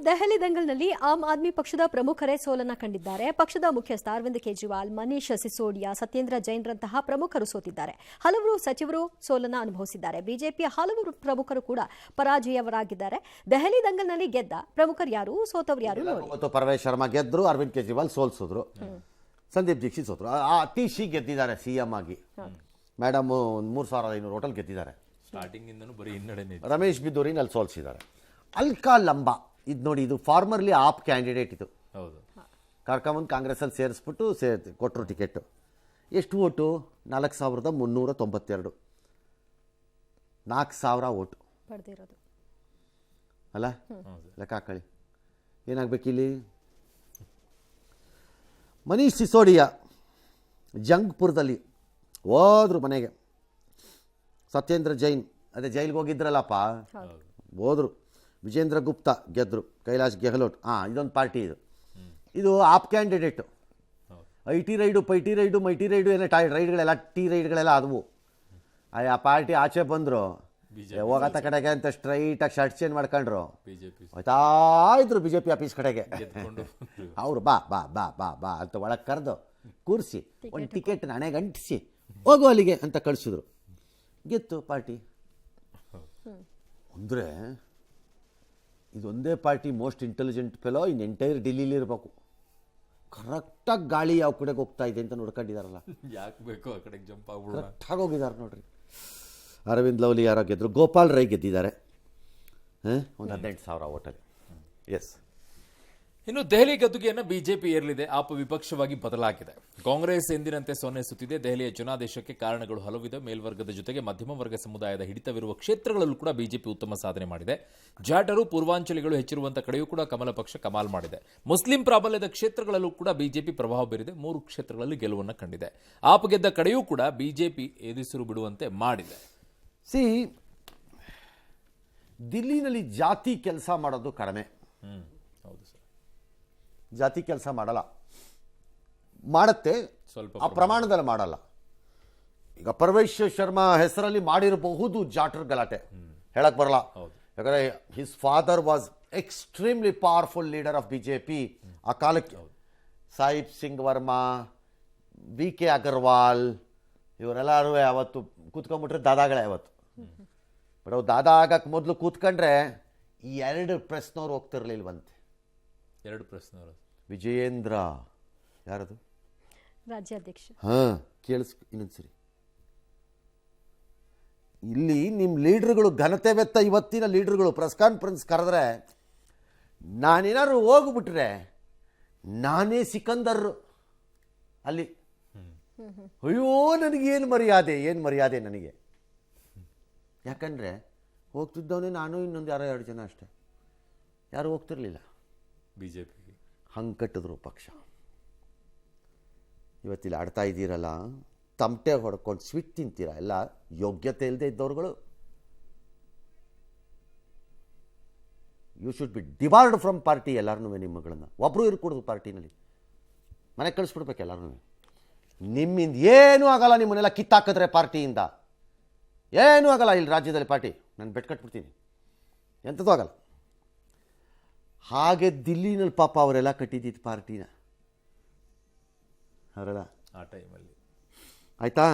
ದೆಹಲಿ ದಂಗಲ್ನಲ್ಲಿ ಆಮ್ ಆದ್ಮಿ ಪಕ್ಷದ ಪ್ರಮುಖರೇ ಸೋಲನ್ನ ಕಂಡಿದ್ದಾರೆ. ಪಕ್ಷದ ಮುಖ್ಯಸ್ಥ ಅರವಿಂದ್ ಕೇಜ್ರಿವಾಲ್, ಮನೀಶ್ ಸಿಸೋಡಿಯಾ, ಸತ್ಯೇಂದ್ರ ಜೈನ್ರಂತಹ ಪ್ರಮುಖರು ಸೋತಿದ್ದಾರೆ. ಹಲವರು ಸಚಿವರು ಸೋಲನ್ನ ಅನುಭವಿಸಿದ್ದಾರೆ. ಬಿಜೆಪಿಯ ಹಲವು ಪ್ರಮುಖರು ಕೂಡ ಪರಾಜಯವರಾಗಿದ್ದಾರೆ. ದೆಹಲಿ ದಂಗಲ್ನಲ್ಲಿ ಗೆದ್ದ ಪ್ರಮುಖರು ಯಾರು, ಸೋತವರು ಯಾರು ನೋಡಿ. ಪರವೇಶ್ ಶರ್ಮಾ ಗೆದ್ರು, ಅರವಿಂದ್ ಕೇಜ್ರಿವಾಲ್ ಸೋಲ್ಸಿದ್ರು, ಸಂದೀಪ್ ದೀಕ್ಷಿತ್ ಸೋತರು. ಅತೀಶಿ ಗೆದ್ದಿದ್ದಾರೆ ಸಿಎಂ ಆಗಿ. ಮೇಡಮ್ 3500 ಹೋಟೆಲ್ ಗೆದ್ದಿದ್ದಾರೆ. ಸ್ಟಾರ್ಟಿಂಗ್ ಇಂದನೂ ಬರೀ ಹಿನ್ನಡೆನೇ. ರಮೇಶ್ ಬಿದ್ದೂರಿನ ಅಲ್ಲಿ ಸೋಲ್ಸಿದ್ದಾರೆ. ಅಲ್ಕಾ ಲಂಬಾ ಇದು ನೋಡಿ, ಇದು ಫಾರ್ಮರ್ಲಿ ಆಪ್ ಕ್ಯಾಂಡಿಡೇಟ್. ಇದು ಹೌದು, ಕರ್ಕೊಂಬಂದು ಕಾಂಗ್ರೆಸ್ಸಲ್ಲಿ ಸೇರಿಸ್ಬಿಟ್ಟು ಕೊಟ್ಟರು ಟಿಕೆಟ್. ಎಷ್ಟು ಓಟು? 4392. 4000 ಓಟು ಪಡೆದಿರೋದು ಅಲ್ಲ, ಲೆಕ್ಕ ಹಾಕೊಳ್ಳಿ ಏನಾಗಬೇಕಿಲ್ಲಿ. ಮನೀಶ್ ಸಿಸೋಡಿಯಾ ಜಂಗ್ಪುರದಲ್ಲಿ ಹೋದ್ರು ಮನೆಗೆ. ಸತ್ಯೇಂದ್ರ ಜೈನ್ ಅದೇ ಜೈಲಿಗೆ ಹೋಗಿದ್ರಲ್ಲಪ್ಪ, ಹೋದ್ರು. ವಿಜೇಂದ್ರ ಗುಪ್ತಾ ಗೆದ್ದರು. ಕೈಲಾಶ್ ಗೆಹ್ಲೋಟ್, ಇದೊಂದು ಪಾರ್ಟಿ. ಇದು ಆಪ್ ಕ್ಯಾಂಡಿಡೇಟು. IT ರೈಡು, ಪೈಟಿ ರೈಡು, ಮೈಟಿ ರೈಡು ಏನೋ ರೈಡ್ಗಳೆಲ್ಲ ರೈಡ್ಗಳೆಲ್ಲ ಆದವು. ಆ ಪಾರ್ಟಿ ಆಚೆ ಬಂದರು, ಹೋಗತ್ತ ಕಡೆಗೆ ಅಂತ ಸ್ಟ್ರೈಟಾಗಿ ಶರ್ಟ್ ಚೇಂಜ್ ಮಾಡ್ಕೊಂಡ್ರು. ಹೋಯ್ತಾ ಇದ್ರು BJP ಆಫೀಸ್ ಕಡೆಗೆ. ಅವರು ಬಾ ಬಾ ಬಾ ಬಾ ಬಾ ಅಂತ ಒಳಗೆ ಕರೆದು ಕೂರಿಸಿ ಒಂದು ಟಿಕೆಟ್ ಹಣೆಗೆ ಅಂಟಿಸಿ ಹೋಗು ಅಲ್ಲಿಗೆ ಅಂತ ಕಳಿಸಿದ್ರು. ಗೆತ್ತು ಪಾರ್ಟಿ. ಅಂದರೆ ಇದೊಂದೇ party most intelligent fellow in entire ಡೆಲ್ಲಿಲಿ ಇರಬೇಕು. ಕರೆಕ್ಟಾಗಿ ಗಾಳಿ ಯಾವ ಕಡೆಗೆ ಹೋಗ್ತಾ ಇದೆ ಅಂತ ನೋಡ್ಕೊಂಡಿದ್ದಾರಲ್ಲ, ಯಾಕೆ ಬೇಕು ಆ ಕಡೆಗೆ ಜಂಪ್ ಆಗ್ಬಿಡ. ಕರೆಕ್ಟಾಗಿ ಹೋಗಿದ್ದಾರೆ ನೋಡ್ರಿ. ಅರವಿಂದ್ ಲವ್ಲಿ ಯಾರೋ ಗೆದ್ದರು, ಗೋಪಾಲ್ ರೈ ಗೆದ್ದಿದ್ದಾರೆ ಒಂದು 18,000 ಓಟಲ್ಲಿ. ಎಸ್. ಇನ್ನು ದೆಹಲಿ ಗದ್ದುಗೆಯನ್ನು ಬಿಜೆಪಿ ಏರಲಿದೆ. ಆಪ್ ವಿಪಕ್ಷವಾಗಿ ಬದಲಾಗಿದೆ. ಕಾಂಗ್ರೆಸ್ ಎಂದಿನಂತೆ ಸೊನ್ನೆ ಸುತ್ತಿದೆ. ದೆಹಲಿಯ ಜನಾದೇಶಕ್ಕೆ ಕಾರಣಗಳು ಹಲವಿದೆ. ಮೇಲ್ವರ್ಗದ ಜೊತೆಗೆ ಮಧ್ಯಮ ವರ್ಗ ಸಮುದಾಯದ ಹಿಡಿತವಿರುವ ಕ್ಷೇತ್ರಗಳಲ್ಲೂ ಕೂಡ ಬಿಜೆಪಿ ಉತ್ತಮ ಸಾಧನೆ ಮಾಡಿದೆ. ಜಾಟರು, ಪೂರ್ವಾಂಚಲಿಗಳು ಹೆಚ್ಚಿರುವಂತಹ ಕಡೆಯೂ ಕೂಡ ಕಮಲ ಪಕ್ಷ ಕಮಾಲ್ ಮಾಡಿದೆ. ಮುಸ್ಲಿಂ ಪ್ರಾಬಲ್ಯದ ಕ್ಷೇತ್ರಗಳಲ್ಲೂ ಕೂಡ ಬಿಜೆಪಿ ಪ್ರಭಾವ ಬೀರಿದೆ. 3 ಕ್ಷೇತ್ರಗಳಲ್ಲಿ ಗೆಲುವನ್ನು ಕಂಡಿದೆ. ಆಪ್ ಗೆದ್ದ ಕಡೆಯೂ ಕೂಡ ಬಿಜೆಪಿ ಎದುರು ಬಿಡುವಂತೆ ಮಾಡಿದೆ. ದಿಲ್ಲಿನಲ್ಲಿ ಜಾತಿ ಕೆಲಸ ಮಾಡೋದು ಕಡಿಮೆ. ಹೌದು ಸರ್, ಜಾತಿ ಕೆಲಸ ಮಾಡಲ್ಲ, ಮಾಡುತ್ತೆ ಸ್ವಲ್ಪ ಆ ಪ್ರಮಾಣದಲ್ಲಿ ಮಾಡಲ್ಲ. ಈಗ ಪರವೇಶ್ ಶರ್ಮಾ ಹೆಸರಲ್ಲಿ ಮಾಡಿರಬಹುದು ಜಾಟರ್ ಗಲಾಟೆ, ಹೇಳಕ್ ಬರಲ್ಲ. ಯಾಕಂದ್ರೆ his father was extremely powerful leader of BJP ಆ ಕಾಲಕ್ಕೆ. ಸಾಹಿಬ್ ಸಿಂಗ್ ವರ್ಮಾ, BK ಅಗರ್ವಾಲ್ ಇವರೆಲ್ಲರೂ ಅವತ್ತು ಕೂತ್ಕೊಂಡ್ಬಿಟ್ರೆ ದಾದಾಗಳೇ ಅವತ್ತು. ಬಟ್ ಅವು ದಾದಾ ಆಗಕ್ಕೆ ಮೊದಲು ಕೂತ್ಕೊಂಡ್ರೆ ಈ 2 ಪ್ರೆಸ್ನವ್ರು ಹೋಗ್ತಿರ್ಲಿಲ್ವಂತೆ. 2 ಪ್ರಶ್ನೆಗಳು. ವಿಜಯೇಂದ್ರ ಯಾರದು ರಾಜ್ಯಾಧ್ಯಕ್ಷ. ಕೇಳಿಸ್ ಇನ್ನೊಂದ್ಸರಿ. ಇಲ್ಲಿ ನಿಮ್ಮ ಲೀಡರ್ಗಳು ಘನತೆ ವೆತ್ತ, ಇವತ್ತಿನ ಲೀಡರ್ಗಳು ಪ್ರೆಸ್ ಕಾನ್ಫರೆನ್ಸ್ ಕರೆದ್ರೆ ನಾನೇನಾದ್ರು ಹೋಗ್ಬಿಟ್ರೆ ನಾನೇ ಸಿಕಂದರ್ ಅಲ್ಲಿ. ಅಯ್ಯೋ ನನಗೇನು ಮರ್ಯಾದೆ ನನಗೆ. ಯಾಕಂದರೆ ಹೋಗ್ತಿದ್ದವನೇ ನಾನು, ಇನ್ನೊಂದು 2 ಜನ ಅಷ್ಟೆ, ಯಾರು ಹೋಗ್ತಿರ್ಲಿಲ್ಲ. ಬಿಜೆಪಿಗೆ ಹಂಗೆ ಕಟ್ಟಿದ್ರು ಪಕ್ಷ. ಇವತ್ತಿಲ್ಲಿ ಆಡ್ತಾ ಇದ್ದೀರಲ್ಲ, ತಮಟೆ ಹೊಡ್ಕೊಂಡು ಸ್ವೀಟ್ ತಿಂತೀರ ಎಲ್ಲ ಯೋಗ್ಯತೆ ಇಲ್ಲದೆ ಇದ್ದವ್ರುಗಳು. You should be debarred from party. ಎಲ್ಲರೂ ನಿಮ್ಮಗಳನ್ನು ಒಬ್ಬರು ಇರ್ಕೊಡೋದು ಪಾರ್ಟಿನಲ್ಲಿ, ಮನೆಗೆ ಕಳಿಸ್ಬಿಡ್ಬೇಕು ಎಲ್ಲರೂ. ನಿಮ್ಮಿಂದ ಏನೂ ಆಗಲ್ಲ, ನಿಮ್ಮನ್ನೆಲ್ಲ ಕಿತ್ತಾಕಿದ್ರೆ ಪಾರ್ಟಿಯಿಂದ ಏನೂ ಆಗಲ್ಲ. ಇಲ್ಲಿ ರಾಜ್ಯದಲ್ಲಿ ಪಾರ್ಟಿ ನಾನು ಬೆಟ್ ಕಟ್ಬಿಡ್ತೀನಿ, ಎಂಥದ್ದು ಆಗಲ್ಲ. ಹಾಗೆ ದಿಲ್ಲಿನಲ್ಲಿ ಪಾಪ ಅವರೆಲ್ಲ ಕಟ್ಟಿದ್ದಿದ್ದು ಪಾರ್ಟಿನ ಅವರೆಲ್ಲ ಆ ಟೈಮಲ್ಲಿ. ಆಯಿತಾ.